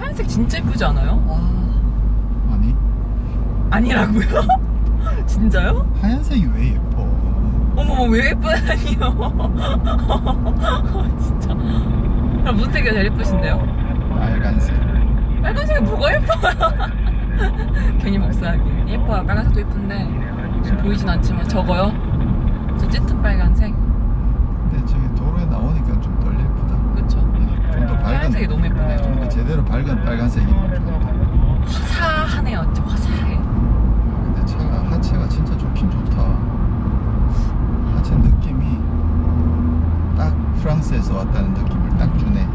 하얀색 진짜 예쁘지 않아요? 와. 아니 아니라고요? 진짜요? 하얀색이 왜 예뻐? 어머 왜 예쁘다니요? 진짜. 그럼 무슨 색이 제일 예쁘신데요? 빨간색. 빨간색이 뭐가 예뻐요? 괜히 복사하기. 예뻐요. 빨간색도 예쁜데 지금 보이진 않지만 저거요? 저 짙은 빨간색. 근데 저기 도로에 나오니까 좀 덜 예쁘다. 그쵸? 좀 더 밝은. 하얀색이 너무 예쁘네요. 좀 더 제대로 밝은 빨간색이면 좋은데. 화사하네요. 진짜 화사해. 근데 차가 하체가 진짜 좋긴 좋다. 하체 느낌이 딱 프랑스에서 왔다는 느낌을 딱 주네.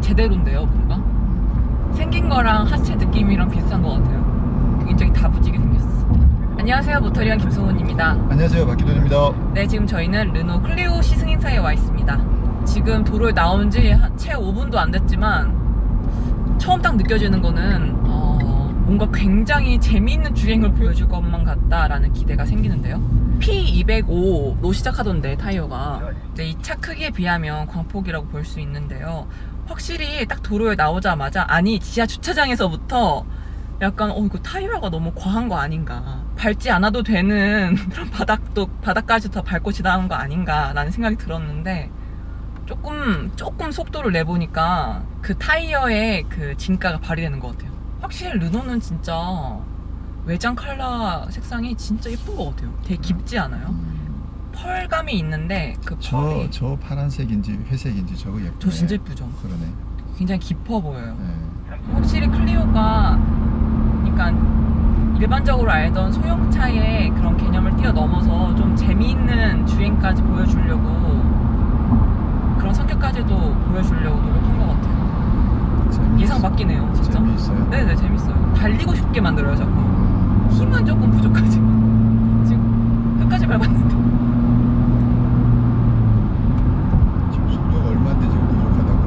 제대로인데요, 뭔가? 생긴 거랑 하체 느낌이랑 비슷한 것 같아요. 굉장히 다부지게 생겼어. 안녕하세요, 모터리언 김성훈입니다. 안녕하세요, 박기돈입니다. 네, 지금 저희는 르노 클리오 시승 행사에 와 있습니다. 지금 도로에 나온 지 채 5분도 안 됐지만 처음 딱 느껴지는 거는 뭔가 굉장히 재미있는 주행을 보여줄 것만 같다라는 기대가 생기는데요. P205로 시작하던데 타이어가. 이 차 크기에 비하면 광폭이라고 볼 수 있는데요. 확실히 딱 도로에 나오자마자, 아니 지하 주차장에서부터 약간 이거 타이어가 너무 과한 거 아닌가, 밟지 않아도 되는 그런 바닥까지 더 밟고 지나간 거 아닌가 라는 생각이 들었는데, 조금 속도를 내보니까 그 타이어의 그 진가가 발휘되는 것 같아요. 확실히 르노는 진짜 외장 컬러 색상이 진짜 예쁜 것 같아요. 되게 깊지 않아요? 펄감이 있는데 그 펄이 저 파란색인지 회색인지 저거 예쁘네. 저 진짜 예쁘죠? 그러네. 굉장히 깊어 보여요. 네. 확실히 클리오가 그러니까 일반적으로 알던 소형차의 그런 개념을 뛰어넘어서 좀 재미있는 주행까지 보여주려고, 그런 성격까지도 보여주려고 노력한 것 같아요. 예상 바뀌네요, 진짜. 재미있어요? 네네, 재밌어요. 달리고 싶게 만들어요, 자꾸. 힘은 조금 부족하지만 지금 끝까지 밟았는데. 지금 속도가 얼마인데 지금 부족하다고.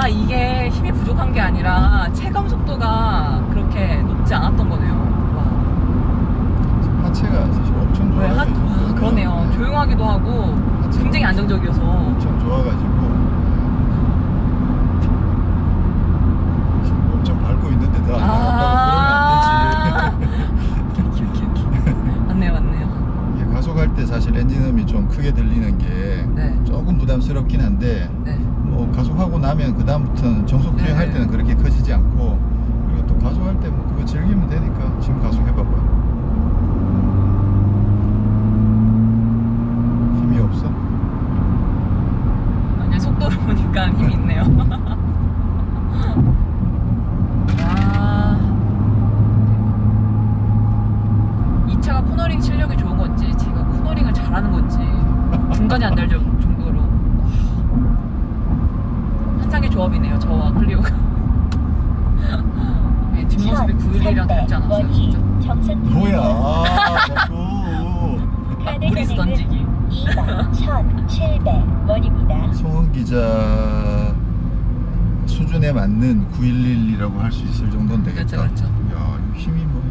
이게 힘이 부족한 게 아니라 체감 속도가 그렇게 높지 않았던 거네요. 와. 하체가 사실 엄청 네, 좋아요. 그러네요. 조용하기도 하고 굉장히 안정적이어서. 엄청 좋아가지고 지금 엄청 밟고 있는데 더 안 나갔다고 그러면 안 되지. 맞네요. 이게 가속할 때 사실 엔진음이 좀 크게 들리는 게 네. 조금 부담스럽긴 한데, 네. 뭐 가속하고 나면 그 다음부터는 정속 주행할 때는 그렇게 커지지 않고, 그리고 또 가속할 때 뭐 그거 즐기면 되니까 지금 가속해봐봐요. 힘이 없어? 아니, 속도로 보니까 힘이 있네요. 와. 이 차가 코너링 실력이 좋은 건지 제가 코너링을 잘하는 건지 중간이 안 될 정도로 환상의 조합이네요, 저와 클리오가. 네, 뒷모습이 911이랑 닮지 않았어요, 진짜. 뭐야 자꾸. 브리스 던지기. 21,700원입니다. 송은 기자 수준에 맞는 911이라고 할 수 있을 정도는 되겠다. 그렇죠. 야, 이거 힘이 뭐.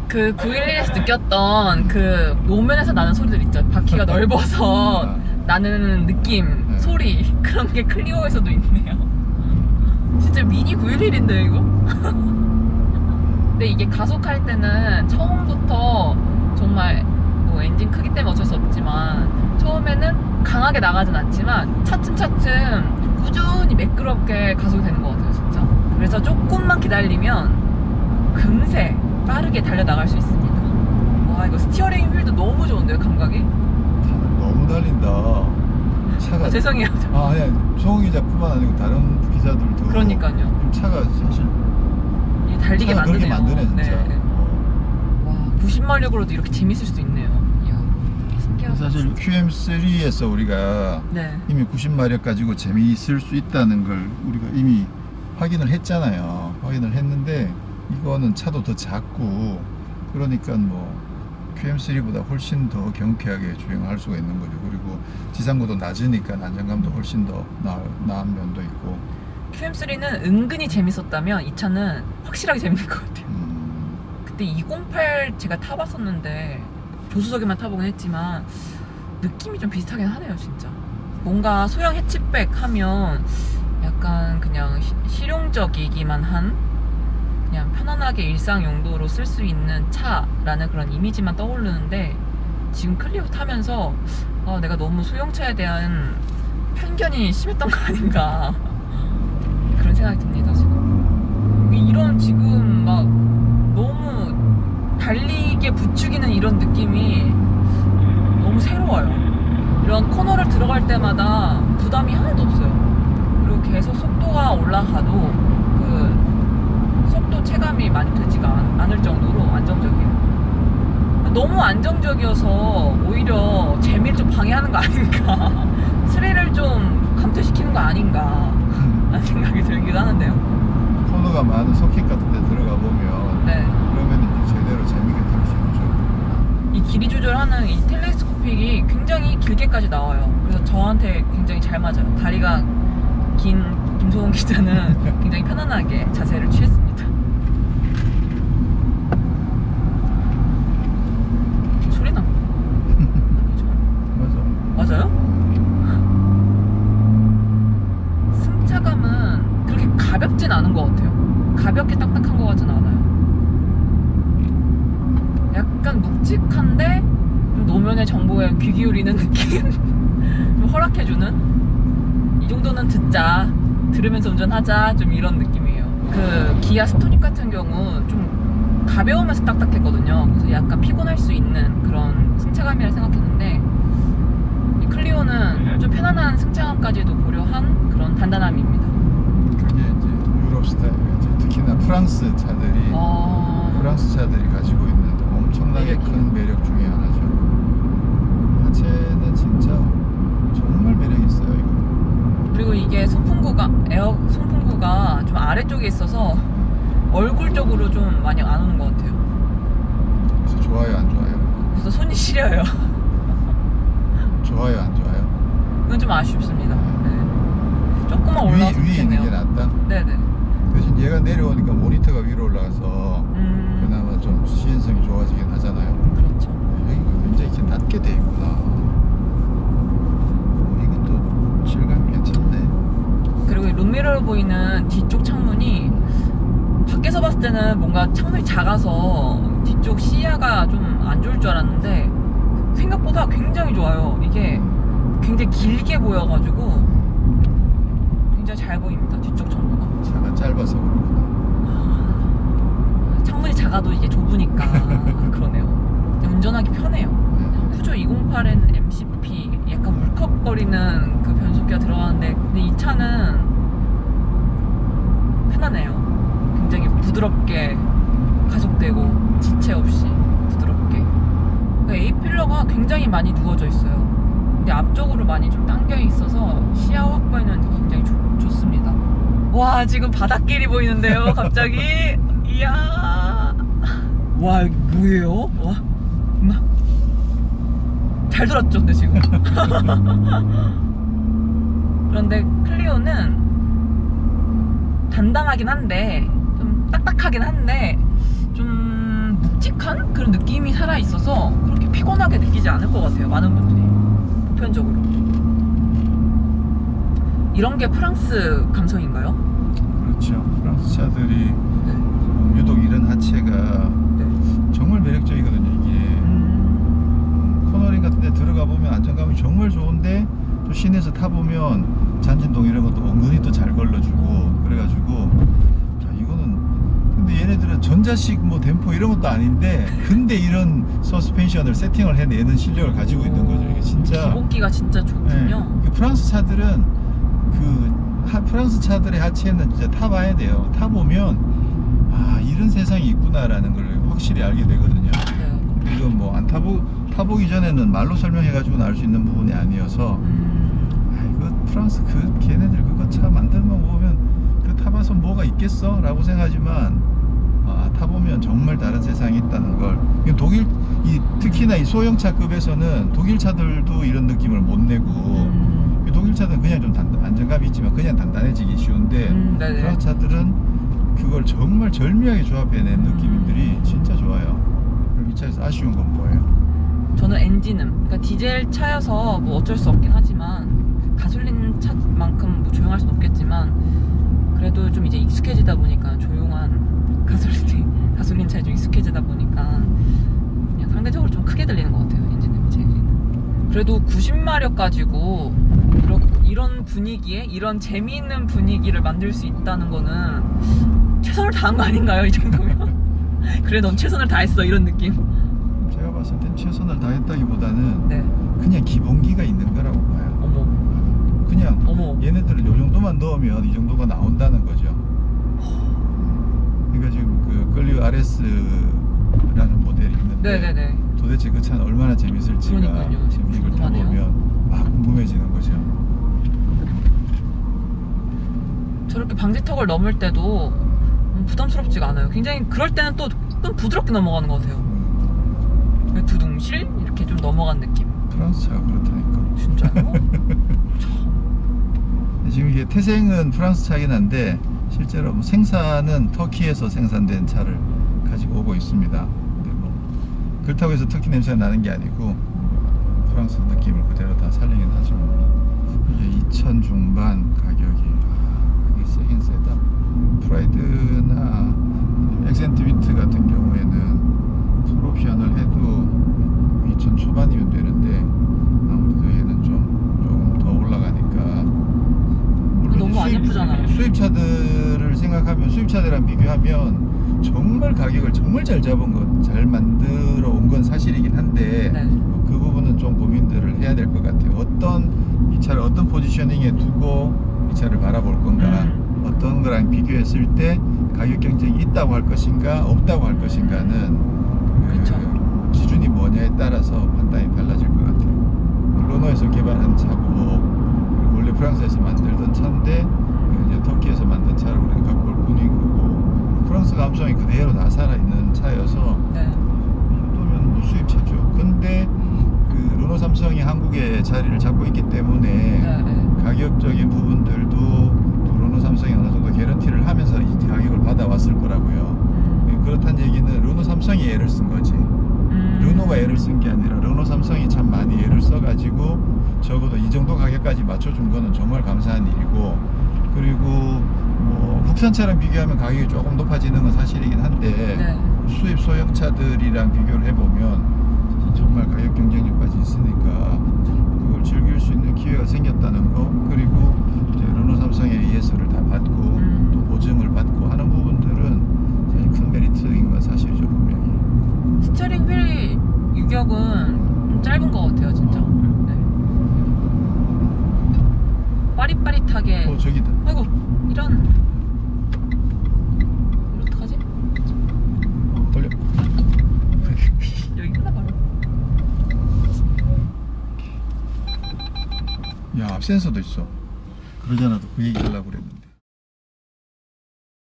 그 911에서 느꼈던 그 노면에서 나는 소리들 있죠. 바퀴가 넓어서 나는 느낌, 네. 소리, 그런 게 클리오에서도 있네요. 진짜 미니 911인데 이거? 근데 이게 가속할 때는 처음부터 정말 뭐 엔진 크기 때문에 어쩔 수 없지만 처음에는 강하게 나가진 않지만 차츰차츰 꾸준히 매끄럽게 가속이 되는 것 같아요, 진짜. 그래서 조금만 기다리면 금세 빠르게 달려나갈 수 있습니다. 와, 이거 스티어링 휠도 너무 좋은데요, 감각이? 너무 달린다. 차가. 죄송해요. 아니, 송은 기자뿐만 아니고 다른 기자들도. 그러니까요. 차가 사실. 이게 달리게 차가 그렇게 만드네요. 만드네 진짜. 네. 와, 90마력으로도 이렇게 재밌을 수도 있네요. 이야, 신기하다. 사실 QM3에서 우리가 네. 이미 90마력 가지고 재미있을 수 있다는 걸 우리가 이미 확인을 했잖아요. 확인을 했는데 이거는 차도 더 작고, 그러니까 뭐 QM3보다 훨씬 더 경쾌하게 주행할 수가 있는 거죠. 그리고 지상고도 낮으니까 안정감도 훨씬 더 나은 면도 있고. QM3는 은근히 재밌었다면 이 차는 확실하게 재밌는 것 같아요. 그때 208 제가 타봤었는데 조수석에만 타보긴 했지만 느낌이 좀 비슷하긴 하네요, 진짜. 뭔가 소형 해치백 하면 약간 그냥 실용적이기만 한 그냥 편안하게 일상 용도로 쓸 수 있는 차라는 그런 이미지만 떠오르는데 지금 클리오 타면서 내가 너무 소형차에 대한 편견이 심했던 거 아닌가 그런 생각이 듭니다. 지금 이런 지금 막 너무 달리게 부추기는 이런 느낌이 너무 새로워요. 이런 코너를 들어갈 때마다 부담이 하나도 없어요. 그리고 계속 속도가 올라가도 그 속도 체감이 많이 되지가 않을 정도로 안정적이에요. 너무 안정적이어서 오히려 재미를 좀 방해하는 거 아닌가 스릴을 좀 감퇴시키는 거 아닌가 라는 생각이 들기도 하는데요. 코너가 많은 서킷 같은 데 들어가 보면 네. 그러면 이제 제대로 재밌게 탈 수 있죠. 이 길이 조절하는 이 텔레스코픽이 굉장히 길게까지 나와요. 그래서 저한테 굉장히 잘 맞아요. 다리가 긴 김소은 기자는 굉장히 편안하게 자세를 취했습니다. 소리 나. 맞아. 맞아요? 승차감은 그렇게 가볍진 않은 것 같아요. 가볍게 딱딱한 것 같진 않아요. 약간 묵직한데 노면의 정보에 귀 기울이는 느낌? 좀 허락해주는? 이 정도는 듣자, 들으면서 운전하자, 좀 이런 느낌이에요. 그 기아 스토닉 같은 경우 좀 가벼우면서 딱딱했거든요. 그래서 약간 피곤할 수 있는 그런 승차감이라 생각했는데 이 클리오는 좀 편안한 승차감까지도 고려한 그런 단단함입니다. 그게 이제 유럽 스타일, 이제 특히나 프랑스 차들이 가지고 있는 엄청나게 매력이요. 큰 매력 중에 하나죠. 하체는 진짜 정말 매력 있어요. 이거. 그리고 이게 에어 송풍구가 좀 아래쪽에 있어서 얼굴 쪽으로 좀 많이 안 오는 것 같아요. 그래서 좋아요, 안 좋아요? 그래서 손이 시려요. 좋아요, 안 좋아요? 이건 좀 아쉽습니다. 네. 조금만 올라와서 위에 있는 게 좋겠네요. 낫다. 네네. 대신 얘가 내려오니까 모니터가 위로 올라가서 그나마 좀 시인성이 좋아지긴 하잖아요. 그렇죠. 여기가 굉장히 이렇게 낮게 돼 있구나. 이것도 질감이 괜찮네. 그리고 이 룸미러로 보이는 뒤쪽 창문이 밖에서 봤을 때는 뭔가 창문이 작아서 뒤쪽 시야가 좀 안 좋을 줄 알았는데 생각보다 굉장히 좋아요. 이게 굉장히 길게 보여가지고 굉장히 잘 보입니다. 뒤쪽 창문가. 차가 짧아서 그렇구나. 창문이 작아도 이게 좁으니까 그러네요. 운전하기 편해요. 푸조 208에는 MCP 약간 울컥거리는 그 변속기가 들어가는데 근데 이 차는 편하네요. 굉장히 부드럽게 가속되고 지체 없이 부드럽게. A필러가 굉장히 많이 누워져 있어요. 근데 앞쪽으로 많이 좀 당겨 있어서 시야 확보에는 굉장히 좋습니다. 와, 지금 바닷길이 보이는데요. 갑자기 이야. 와, 여기 뭐예요? 와, 잘 돌았죠, 근데 지금. 그런데 클리오는 단단하긴 한데 좀 딱딱하긴 한데 좀 묵직한 그런 느낌이 살아 있어서 그렇게 피곤하게 느끼지 않을 것 같아요. 많은 분들이 보편적으로. 이런 게 프랑스 감성인가요? 그렇죠. 프랑스 차들이 유독 이런 하체가 정말 매력적이거든요. 이게 코너링 같은 데 들어가 보면 안정감이 정말 좋은데 또 시내에서 타보면 잔진동 이런 것도 은근히 또 잘 걸러주고 그래가지고 자, 이거는 근데 얘네들은 전자식 뭐 댐퍼 이런 것도 아닌데 근데 이런 서스펜션을 세팅을 해내는 실력을 가지고 있는 거죠. 이게 진짜 기본기가 진짜 좋군요. 네. 프랑스 차들은 프랑스 차들의 하체는 진짜 타봐야 돼요. 타보면 아 이런 세상이 있구나라는 걸 확실히 알게 되거든요. 네. 이건 뭐 안 타보기 전에는 말로 설명해가지고는 알 수 있는 부분이 아니어서 이거 프랑스 걔네들 그거 차 만드는 거 보면 그 타봐서 뭐가 있겠어? 라고 생각하지만 타보면 정말 다른 세상이 있다는 걸. 특히나 이 소형차급에서는 독일 차들도 이런 느낌을 못 내고 독일 차들은 그냥 좀 안정감이 있지만 그냥 단단해지기 쉬운데 프랑스 차들은 그걸 정말 절묘하게 조합해낸 느낌들이 진짜 좋아요. 그럼 이 차에서 아쉬운 건 뭐예요? 저는 엔진음, 그러니까 디젤 차여서 뭐 어쩔 수 없긴 하지만 가솔린 차만큼 뭐 조용할 순 없겠지만 그래도 좀 이제 익숙해지다 보니까 조용한 가솔린 차에 좀 익숙해지다 보니까 그냥 상대적으로 좀 크게 들리는 것 같아요. 엔진 데미지는. 그래도 90마력 가지고 이런 분위기에 이런 재미있는 분위기를 만들 수 있다는 거는 최선을 다한 거 아닌가요? 이 정도면. 그래 넌 최선을 다했어 이런 느낌. 제가 봤을 땐 최선을 다했다기보다는 네. 그냥 기본기가 있는 거라고 봐요. 어머. 그냥 어머. 얘네들은 요 정도만 넣으면 이 정도가 나온다는 거죠. 그러니까 지금 그 클리오 RS라는 모델이 있는데 네네네. 도대체 그 차는 얼마나 재밌을지가 그러니까요. 지금 이걸 궁금하네요. 타보면 막 궁금해지는 거죠. 저렇게 방지턱을 넘을 때도 부담스럽지가 않아요. 굉장히 그럴 때는 또 좀 부드럽게 넘어가는 것 같아요. 두둥실 이렇게 좀 넘어간 느낌. 프랑스 차가 그렇다니까. 진짜요? 지금 이게 태생은 프랑스 차긴 한데 실제로 뭐 생산은 터키에서 생산된 차를 가지고 오고 있습니다. 근데 뭐 그렇다고 해서 터키 냄새가 나는 게 아니고 프랑스 느낌을 그대로 다 살리긴 하죠. 이게 2천 중반 가격이 세긴 세다. 프라이드나 액센트 위트 같은 경우에는 풀옵션을 해도 2천 초반이면 되는데 아무래도 얘는 조금 더 올라가니까. 물론 너무 안 예쁘잖아요. 수입차들을 생각하면 수입차들이랑 비교하면 정말 가격을 정말 잘 잡은 것, 잘 만들어 온 건 사실이긴 한데 네. 그 부분은 좀 고민들을 해야 될 것 같아요. 이 차를 어떤 포지셔닝에 두고 이 차를 바라볼 건가, 어떤 거랑 비교했을 때 가격 경쟁이 있다고 할 것인가 없다고 할 것인가는 그쵸. 기준이 뭐냐에 따라서 판단이 달라질 것 같아요. 르노에서 개발한 차고 원래 프랑스에서 만들던 차인데 이제 터키에서 만든 차를 우리는 갖고 올 뿐인 거고 프랑스 감성이 그대로 다 살아있는 차여서 네. 이 정도면 뭐 수입차죠. 근데 그 르노 삼성이 한국에 자리를 잡고 있기 때문에 네. 가격적인 부분들도 또 르노 삼성이 어느 정도 개런티를 하면서 이 가격을 받아왔을 거라고요. 그렇다는 얘기는 르노 삼성이 애를 쓴 거지. 르노가 애를 쓴 게 아니라 르노 삼성이 참 많이 애를 써가지고 적어도 이 정도 가격까지 맞춰준 거는 정말 감사한 일이고, 그리고 뭐 국산차랑 비교하면 가격이 조금 높아지는 건 사실이긴 한데 네. 수입 소형차들이랑 비교를 해보면 정말 가격 경쟁력까지 있으니까 그걸 즐길 수 있는 기회가 생겼다는 거, 그리고 이제 르노 삼성의 AS를 다 받고 또 보증을 받고 하는 부분들은 사실 큰 메리트인 건 사실이죠, 분명히. 스티어링 휠 유격은 좀 짧은 것 같아요, 진짜. 네. 빠릿빠릿하게. 저기다. 아이고, 이런. 어떡하지? 돌려. 여기구나, 바로. 야, 앞 센서도 있어. 그러잖아, 그 얘기 하려고 그랬는데.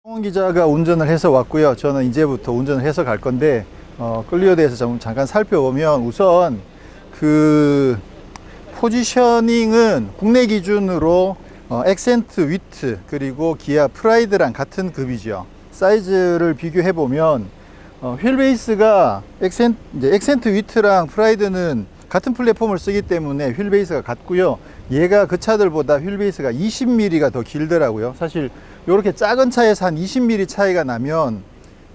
홍원 기자가 운전을 해서 왔고요. 저는 이제부터 운전을 해서 갈 건데, 클리오에 대해서 잠깐 살펴보면 우선 그 포지셔닝은 국내 기준으로 액센트 위트 그리고 기아 프라이드랑 같은 급이죠. 사이즈를 비교해 보면 휠 베이스가 액센트 위트랑 프라이드는 같은 플랫폼을 쓰기 때문에 휠 베이스가 같고요. 얘가 그 차들보다 휠 베이스가 20mm가 더 길더라고요. 사실 이렇게 작은 차에서 한 20mm 차이가 나면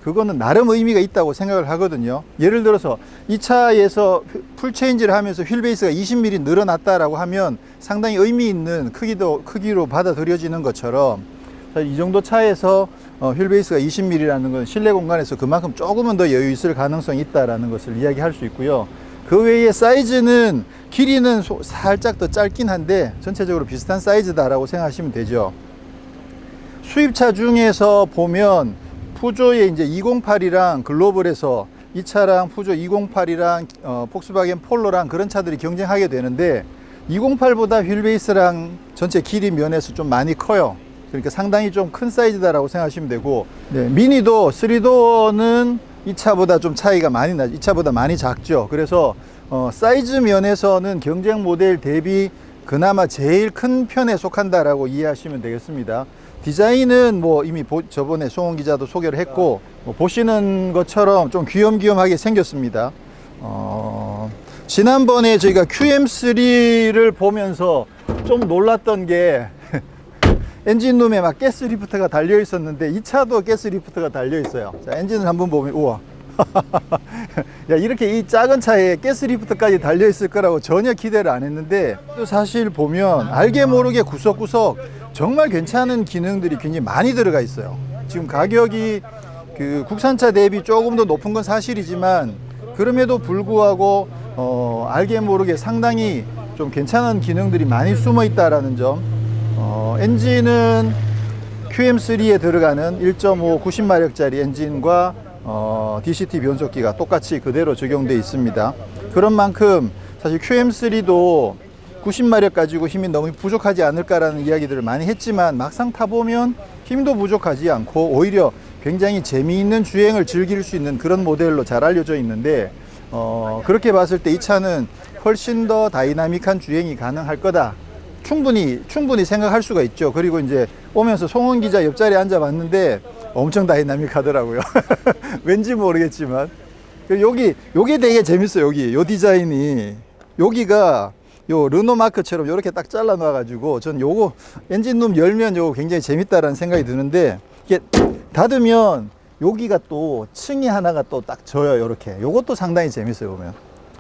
그거는 나름 의미가 있다고 생각을 하거든요. 예를 들어서 이 차에서 풀체인지를 하면서 휠 베이스가 20mm 늘어났다라고 하면 상당히 의미 있는 크기로 받아들여지는 것처럼 이 정도 차에서 휠 베이스가 20mm라는 건 실내 공간에서 그만큼 조금은 더 여유 있을 가능성이 있다라는 것을 이야기할 수 있고요. 그 외에 사이즈는 길이는 살짝 더 짧긴 한데 전체적으로 비슷한 사이즈다라고 생각하시면 되죠. 수입차 중에서 보면 푸조의 이제 208이랑 글로벌에서 이 차랑 푸조 208이랑 폭스바겐 폴로랑 그런 차들이 경쟁하게 되는데 208보다 휠 베이스랑 전체 길이 면에서 좀 많이 커요. 그러니까 상당히 좀 큰 사이즈다라고 생각하시면 되고, 네, 미니도 3도어는 이 차보다 좀 차이가 많이 나죠. 이 차보다 많이 작죠. 그래서 사이즈 면에서는 경쟁 모델 대비 그나마 제일 큰 편에 속한다라고 이해하시면 되겠습니다. 디자인은 뭐 이미 저번에 송원 기자도 소개를 했고, 보시는 것처럼 좀 귀염귀염하게 생겼습니다. 지난번에 저희가 QM3를 보면서 좀 놀랐던 게 엔진룸에 막 가스 리프트가 달려 있었는데 이 차도 가스 리프트가 달려 있어요. 자, 엔진을 한번 보면 우와. 야, 이렇게 이 작은 차에 가스 리프트까지 달려 있을 거라고 전혀 기대를 안 했는데 또 사실 보면 알게 모르게 구석구석 정말 괜찮은 기능들이 굉장히 많이 들어가 있어요. 지금 가격이 그 국산차 대비 조금 더 높은 건 사실이지만 그럼에도 불구하고 알게 모르게 상당히 좀 괜찮은 기능들이 많이 숨어 있다라는 점. 엔진은 QM3에 들어가는 1.5 90마력짜리 엔진과 DCT 변속기가 똑같이 그대로 적용되어 있습니다. 그런 만큼 사실 QM3도 90마력 가지고 힘이 너무 부족하지 않을까라는 이야기들을 많이 했지만 막상 타보면 힘도 부족하지 않고 오히려 굉장히 재미있는 주행을 즐길 수 있는 그런 모델로 잘 알려져 있는데 그렇게 봤을 때 이 차는 훨씬 더 다이나믹한 주행이 가능할 거다. 충분히 생각할 수가 있죠. 그리고 이제 오면서 송은 기자 옆자리에 앉아봤는데 엄청 다이나믹하더라고요. 왠지 모르겠지만 여기 되게 재밌어요. 요 디자인이 여기가 요 르노 마크처럼 이렇게 딱 잘라 놔 가지고 전 요거 엔진룸 열면 요거 굉장히 재밌다라는 생각이 드는데 이게 닫으면 여기가 또 층이 하나가 또 딱 져요. 요렇게 요것도 상당히 재밌어요. 보면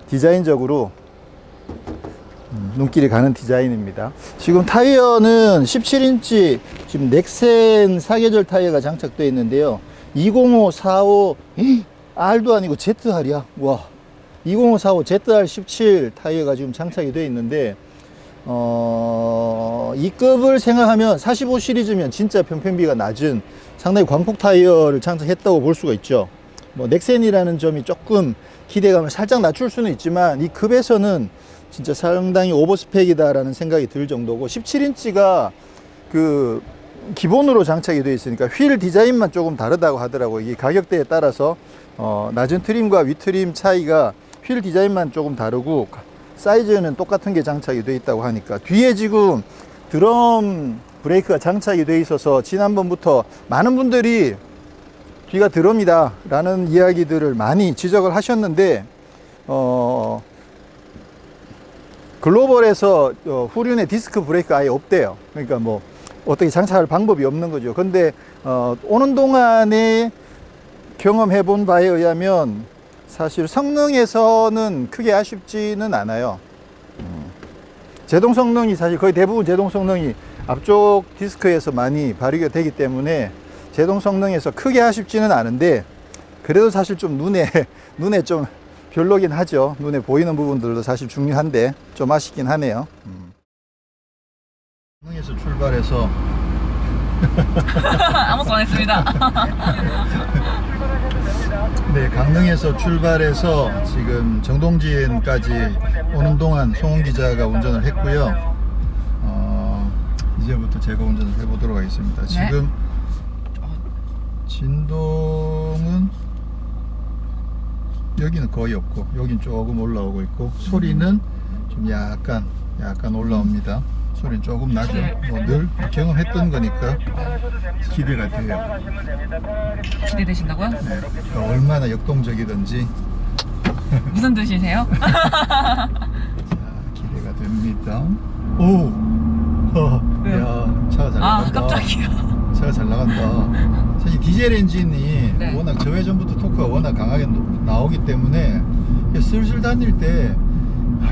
디자인적으로 눈길이 가는 디자인입니다. 지금 타이어는 17인치 지금 넥센 사계절 타이어가 장착되어 있는데요. 205, 45 R도 아니고 ZR이야. 와, 205, 45 ZR 17 타이어가 지금 장착이 되어 있는데 이 급을 생각하면 45 시리즈면 진짜 평평비가 낮은 상당히 광폭 타이어를 장착했다고 볼 수가 있죠. 뭐 넥센이라는 점이 조금 기대감을 살짝 낮출 수는 있지만 이 급에서는 진짜 상당히 오버스펙이다라는 생각이 들 정도고 17인치가 그 기본으로 장착이 되어 있으니까 휠 디자인만 조금 다르다고 하더라고요. 이게 가격대에 따라서 낮은 트림과 위 트림 차이가 휠 디자인만 조금 다르고 사이즈는 똑같은 게 장착이 되어 있다고 하니까 뒤에 지금 드럼 브레이크가 장착이 되어 있어서 지난번부터 많은 분들이 뒤가 드럼이다 라는 이야기들을 많이 지적을 하셨는데 글로벌에서 후륜에 디스크 브레이크 아예 없대요. 그러니까 뭐 어떻게 장착할 방법이 없는 거죠. 근데 오는 동안에 경험해 본 바에 의하면 사실 성능에서는 크게 아쉽지는 않아요. 제동 성능이 사실 거의 대부분 제동 성능이 앞쪽 디스크에서 많이 발휘가 되기 때문에 제동 성능에서 크게 아쉽지는 않은데 그래도 사실 좀 눈에 좀 별로긴 하죠. 눈에 보이는 부분들도 사실 중요한데 좀 아쉽긴 하네요. 강릉에서 출발해서 아무것도 안 했습니다. 네, 강릉에서 출발해서 지금 정동진까지 오는 동안 송은 기자가 운전을 했고요. 이제부터 제가 운전을 해보도록 하겠습니다. 네. 지금 진동은 여기는 거의 없고 여긴 조금 올라오고 있고 소리는 좀 약간 올라옵니다. 소리는 조금 나죠. 뭐 늘 경험했던 거니까 기대가 돼요. 기대되신다고요? 네, 그러니까 얼마나 역동적이든지 무슨 뜻이세요? 자, 기대가 됩니다. 오! 야, 차가 잘 나간다. 깜짝이야. 차가 잘 나간다. 사실 디젤 엔진이 네. 워낙 저회전부터 토크가 워낙 강하게 나오기 때문에 슬슬 다닐 때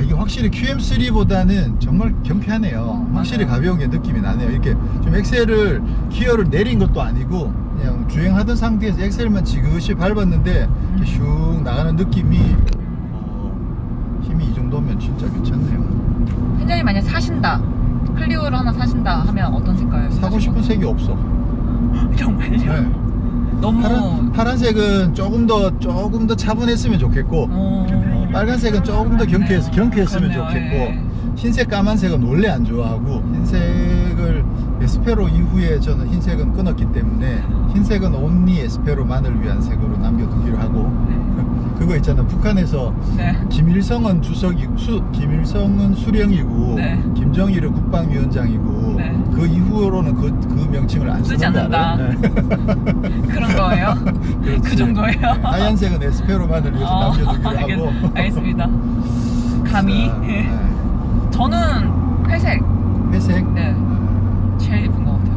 이게 확실히 QM3보다는 정말 경쾌하네요. 확실히 맞아요. 가벼운 게 느낌이 나네요. 이렇게 좀 엑셀을 기어를 내린 것도 아니고 그냥 주행하던 상태에서 엑셀만 지그시 밟았는데 이렇게 슉 나가는 느낌이 힘이 이 정도면 진짜 괜찮네요. 회장님 만약 사신다, 클리오를 하나 사신다 하면 어떤 색깔? 사고 싶은 색이 없어. 정말요? 네. 너무 파란색은 조금 더 차분했으면 좋겠고 빨간색은 조금 더 경쾌했으면 그렇네요. 좋겠고 예. 흰색 까만색은 원래 안 좋아하고 흰색을 에스페로 이후에 저는 흰색은 끊었기 때문에 흰색은 온리 에스페로만을 위한 색으로 남겨두기로 하고 그거 있잖아 북한에서 네. 김일성은 김일성은 수령이고 네. 김정일은 국방위원장이고 네. 그 이후로는 그 명칭을 안 쓰지 쓰는 거 않는다. 알아요? 그런 거예요? 그 그렇지. 정도예요? 하얀색은 에스페로만을 위해서 남겨두기로 하고 알겠습니다. 감히. 자, 예. 저는 회색. 회색 네. 제일 예쁜 것 같아요.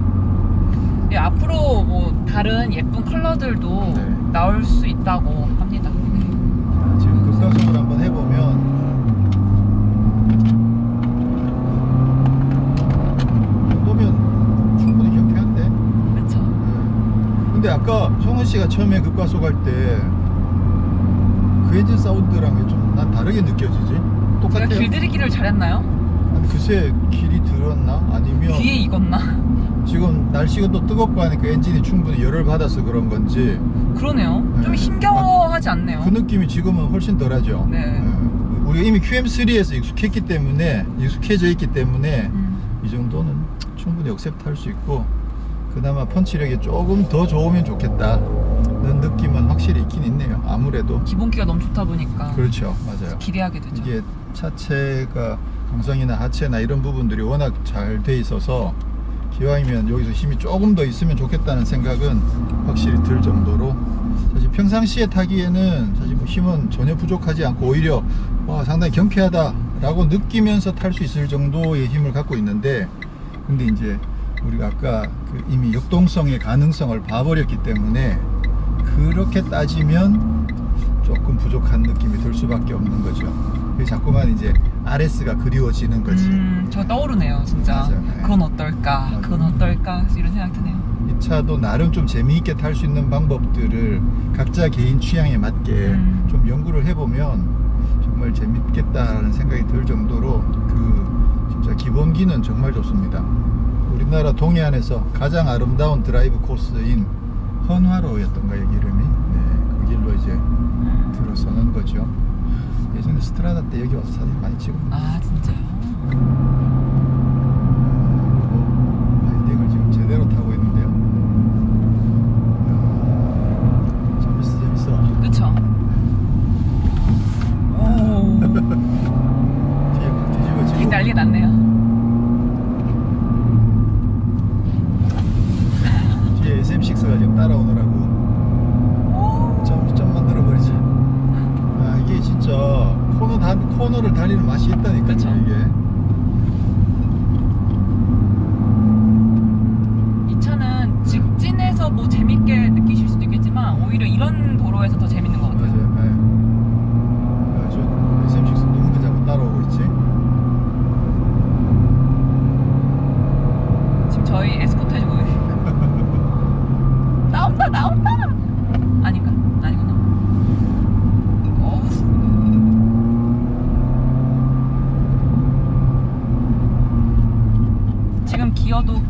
앞으로 뭐 다른 예쁜 컬러들도 네. 나올 수 있다고 합니다. 지금 급가속을 한번 해보면 정도면 충분히 경쾌한데. 그렇죠. 근데 아까 성훈 씨가 처음에 급가속할 때 그 엔진 사운드랑 좀 난 다르게 느껴지지? 제가 똑같아요? 길들이기를 잘했나요? 아니 글쎄 길이 들었나? 아니면 귀에 익었나? 지금 날씨가 또 뜨겁고 하니까 엔진이 충분히 열을 받아서 그런 건지 그러네요. 좀 네. 힘겨워하지 않네요. 그 느낌이 지금은 훨씬 덜하죠. 네. 우리가 이미 QM3에서 익숙해져 있기 때문에 음. 이 정도는 충분히 억셉트 할 수 있고, 그나마 펀치력이 조금 더 좋으면 좋겠다는 느낌은 확실히 있긴 있네요. 아무래도. 기본기가 너무 좋다 보니까 그렇죠. 맞아요. 기대하게 되죠. 이게 차체가 강성이나 하체나 이런 부분들이 워낙 잘 돼 있어서 기왕이면 여기서 힘이 조금 더 있으면 좋겠다는 생각은 확실히 들 정도로, 사실 평상시에 타기에는 사실 뭐 힘은 전혀 부족하지 않고 오히려 와 상당히 경쾌하다 라고 느끼면서 탈 수 있을 정도의 힘을 갖고 있는데, 근데 이제 우리가 아까 그 이미 역동성의 가능성을 봐버렸기 때문에 그렇게 따지면 조금 부족한 느낌이 들 수밖에 없는 거죠. 그래서 자꾸만 이제 RS가 그리워지는 거지. 저 떠오르네요, 진짜. 맞아요. 네. 그건 어떨까? 그건 어떨까? 이런 생각 드네요. 이 차도 나름 좀 재미있게 탈 수 있는 방법들을 각자 개인 취향에 맞게 좀 연구를 해보면 정말 재밌겠다라는 생각이 들 정도로 그 진짜 기본기는 정말 좋습니다. 우리나라 동해안에서 가장 아름다운 드라이브 코스인 헌화로였던가요, 이름이? 네, 그 길로 이제 들어서는 거죠. 예전에 스트라다 때 여기 와서 사진 많이 찍었는데. 아, 진짜요? 라이딩을 지금 제대로 타고 있는데요. 재밌어. 그쵸? 오. 뒤에 막 뒤집어지고. 되게 난리 났네요. 뒤에 SM6가 지금 따라오느라고 점만 늘어버리지. 아, 이게 진짜 코너를 달리는 맛이 있다니까요. 그쵸. 이게. 이 차는 직진에서 뭐 재밌게 느끼실 수도 있겠지만 오히려 이런 도로에서 더 재밌는 것 같아요. 맞아요. 네. 야, 저 SM6 누군가 자꾸 따라오고 있지? 지금 저희 에스코트 해주고 나온다! 아닌가? 아니구나. 어우. 지금 기어도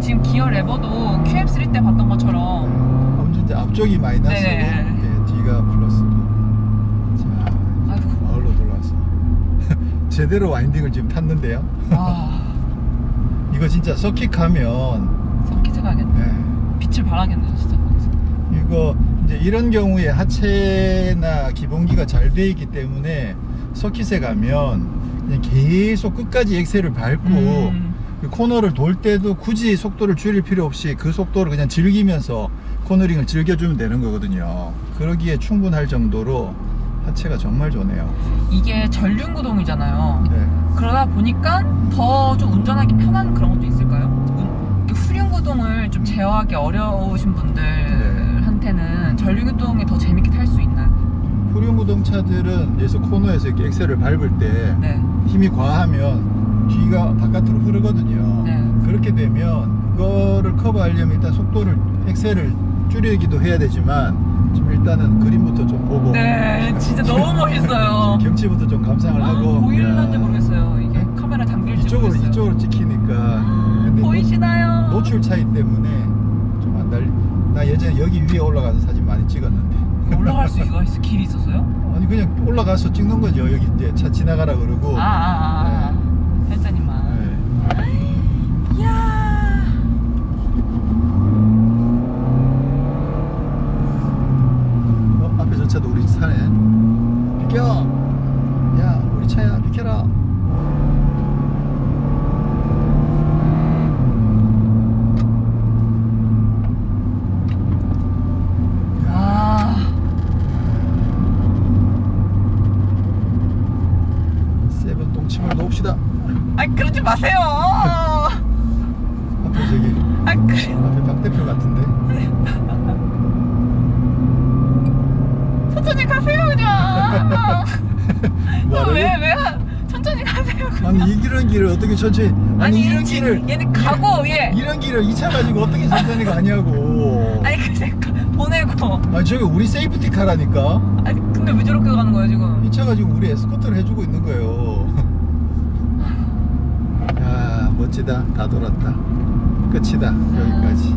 지금 기어 레버도 QM3 때 봤던 것처럼 운전자 앞쪽이 마이너스고, 네. 예, 뒤가 플러스고. 자, 아이고. 마을로 돌아왔어. 제대로 와인딩을 지금 탔는데요. 와, 이거 진짜 서킷 가면 서킷에 가야겠네. 예, 빛을 발하겠네 진짜 거기서. 이거 이제 이런 경우에 하체나 기본기가 잘 돼 있기 때문에 서킷에 가면 그냥 계속 끝까지 엑셀을 밟고 그 코너를 돌 때도 굳이 속도를 줄일 필요 없이 그 속도를 그냥 즐기면서 코너링을 즐겨주면 되는 거거든요. 그러기에 충분할 정도로 하체가 정말 좋네요. 이게 전륜구동이잖아요. 네. 그러다 보니까 더 좀 운전하기 편한 그런 것도 있을까요? 이렇게 후륜구동을 좀 제어하기 어려우신 분들한테는 전륜구동이 더 재밌게 탈 수 있나요? 후륜구동 차들은 여기서 코너에서 이렇게 엑셀을 밟을 때 네. 힘이 과하면 뒤가 바깥으로 흐르거든요. 네. 그렇게 되면 그거를 커버하려면 일단 속도를 엑셀을 줄이기도 해야 되지만 좀 일단은 그림부터 좀 보고 네, 진짜 너무 멋있어요. 경치부터 좀 감상을 하고 보일런지 야, 모르겠어요. 이게 네? 카메라 담길지 모르겠어요. 이쪽으로 찍히니까. 근데 보이시나요? 노출 차이 때문에 좀 안 달리. 나 예전에 여기 위에 올라가서 사진 많이 찍었는데. 올라갈 수 있어 길이 있었어요? 아니 그냥 올라가서 찍는 거죠. 여기 이제 차 지나가라 그러고. 헬자님만. 네. 이야. 앞에 저 차도 우리 차네. 비켜. 야 우리 차야 비켜라. 와. 천천히 가세요 그냥. 뭐라고? 왜 천천히 가세요. 아니 이런 길을 어떻게 천천히 아니 이런 길을 얘는 가고 얘. 이런 길을 이 차 가지고 어떻게 천천히 가냐고. 아니 근데 보내고. 아니 저기 우리 세이프티 카라니까. 아니 근데 왜 저렇게 가는 거예요 지금? 이 차 가지고 우리 에스코트를 해주고 있는 거예요. 야 멋지다. 다 돌았다. 끝이다. 여기까지.